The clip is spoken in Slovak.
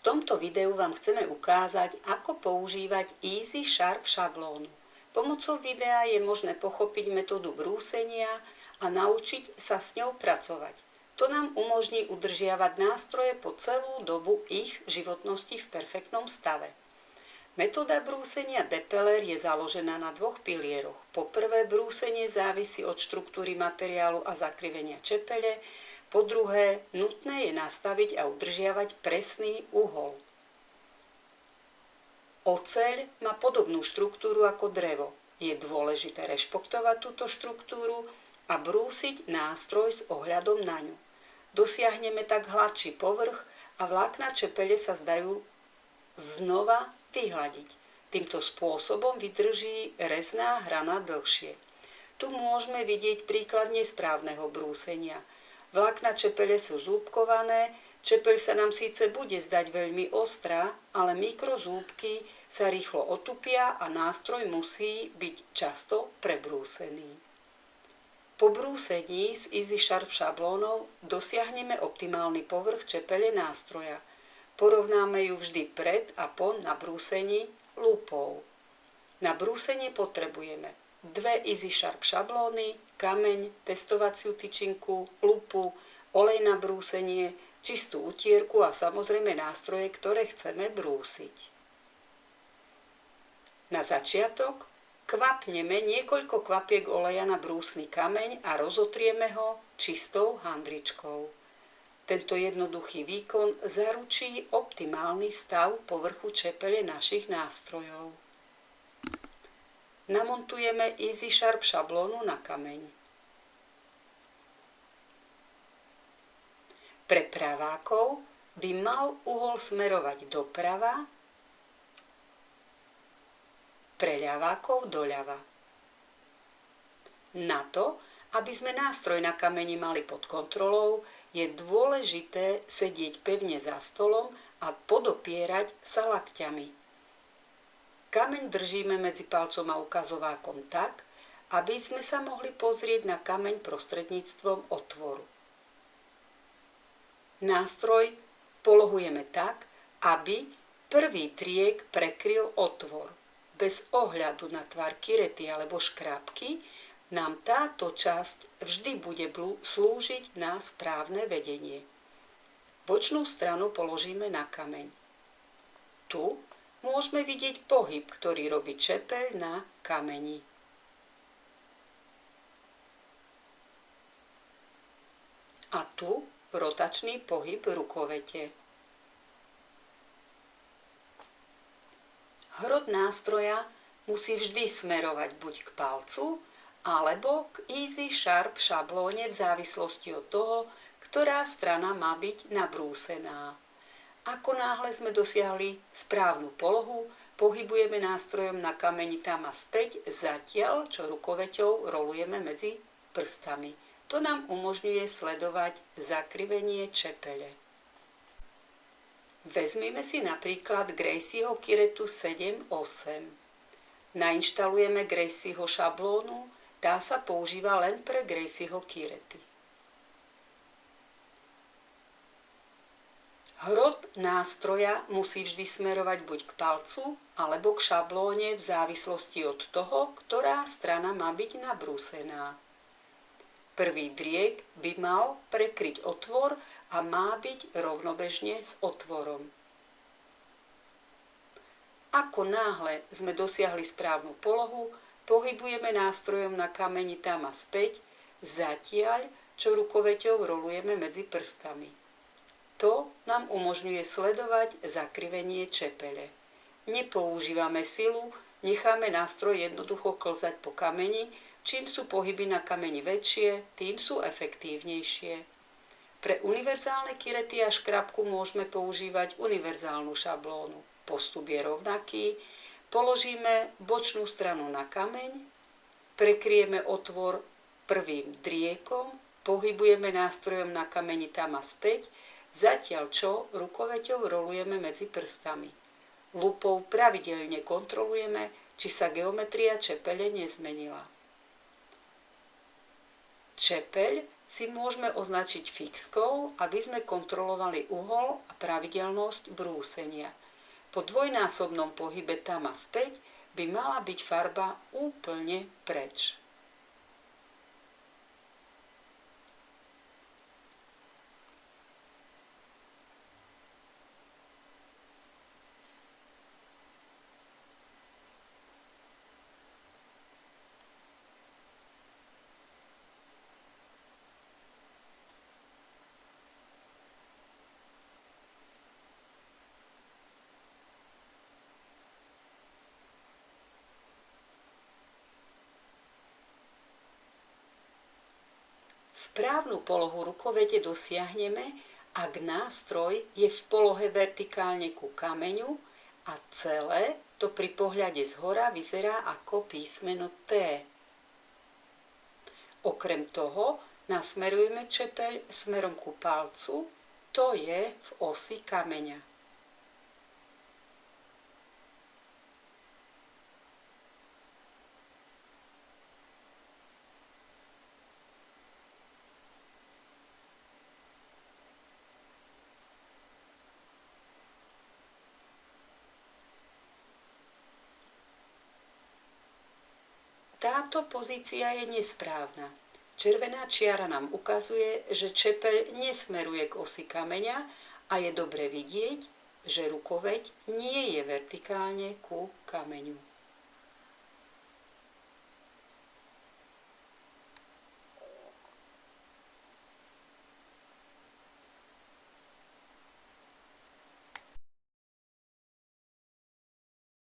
tomto videu vám chceme ukázať, ako používať Easy Sharp šablónu. Pomocou videa je možné pochopiť metódu brúsenia a naučiť sa s ňou pracovať. To nám umožní udržiavať nástroje po celú dobu ich životnosti v perfektnom stave. Metóda brúsenia Depeler je založená na dvoch pilieroch. Po prvé, brúsenie závisí od štruktúry materiálu a zakrivenia čepele. Po druhé, nutné je nastaviť a udržiavať presný uhol. Oceľ má podobnú štruktúru ako drevo. Je dôležité rešpektovať túto štruktúru a brúsiť nástroj s ohľadom na ňu. Dosiahneme tak hladší povrch a vlákna čepele sa zdajú znova vyhľadiť. Týmto spôsobom vydrží rezná hrana dlhšie. Tu môžeme vidieť príklad nesprávneho brúsenia. Vlákna čepele sú zúbkované, čepeľ sa nám síce bude zdať veľmi ostrá, ale mikrozúbky sa rýchlo otupia a nástroj musí byť často prebrúsený. Po brúsení s Easy Sharp šablónou dosiahneme optimálny povrch čepele nástroja. Porovnáme ju vždy pred a po nabrúsení lupou. Na brúsenie potrebujeme 2 Easy Sharp šablóny, kameň, testovaciu tyčinku, lupu, olej na brúsenie, čistú utierku a samozrejme nástroje, ktoré chceme brúsiť. Na začiatok kvapneme niekoľko kvapiek oleja na brúsny kameň a rozotrieme ho čistou handričkou. Tento jednoduchý výkon zaručí optimálny stav povrchu čepele našich nástrojov. Namontujeme Easy Sharp šablónu na kameň. Pre pravákov by mal uhol smerovať doprava, pre ľavákov doľava. Na to, aby sme nástroj na kameni mali pod kontrolou, je dôležité sedieť pevne za stolom a podopierať sa lakťami. Kameň držíme medzi palcom a ukazovákom tak, aby sme sa mohli pozrieť na kameň prostredníctvom otvoru. Nástroj polohujeme tak, aby prvý triek prekryl otvor. Bez ohľadu na tvar kirety alebo škrábky nám táto časť vždy bude slúžiť na správne vedenie. Bočnú stranu položíme na kameň. Tu môžeme vidieť pohyb, ktorý robí čepeľ na kameni. A tu rotačný pohyb rukovete. Hrot nástroja musí vždy smerovať buď k palcu, alebo k Easy Sharp šablóne v závislosti od toho, ktorá strana má byť nabrúsená. Ako náhle sme dosiahli správnu polohu, pohybujeme nástrojom na kameni tam a späť, zatiaľ čo rukoveťou rolujeme medzi prstami. To nám umožňuje sledovať zakrivenie čepele. Vezmime si napríklad Gracieho kiretu 7-8. Nainštalujeme Gracieho šablónu, tá sa používa len pre Gracieho kirety. Hrot nástroja musí vždy smerovať buď k palcu, alebo k šablóne v závislosti od toho, ktorá strana má byť nabrúsená. Prvý driek by mal prekryť otvor a má byť rovnobežne s otvorom. Ako náhle sme dosiahli správnu polohu, pohybujeme nástrojom na kameni tam a späť, zatiaľ čo rukoveťou rolujeme medzi prstami. To nám umožňuje sledovať zakrivenie čepele. Nepoužívame silu, necháme nástroj jednoducho klzať po kameni, čím sú pohyby na kameni väčšie, tým sú efektívnejšie. Pre univerzálne kirety a škrabku môžeme používať univerzálnu šablónu. Postup je rovnaký. Položíme bočnú stranu na kameň, prekryjeme otvor prvým driekom, pohybujeme nástrojom na kameni tam a späť, zatiaľ čo rukoveťou rolujeme medzi prstami. Lupou pravidelne kontrolujeme, či sa geometria čepele nezmenila. Čepeľ si môžeme označiť fixkou, aby sme kontrolovali uhol a pravidelnosť brúsenia. Po dvojnásobnom pohybe tam a späť by mala byť farba úplne preč. Správnu polohu rukovete dosiahneme, ak nástroj je v polohe vertikálne ku kameňu a celé to pri pohľade zhora vyzerá ako písmeno T. Okrem toho nasmerujeme čepeľ smerom ku palcu, to je v osi kameňa. Táto pozícia je nesprávna. Červená čiara nám ukazuje, že čepeľ nesmeruje k osi kameňa a je dobre vidieť, že rukoveď nie je vertikálne ku kameňu.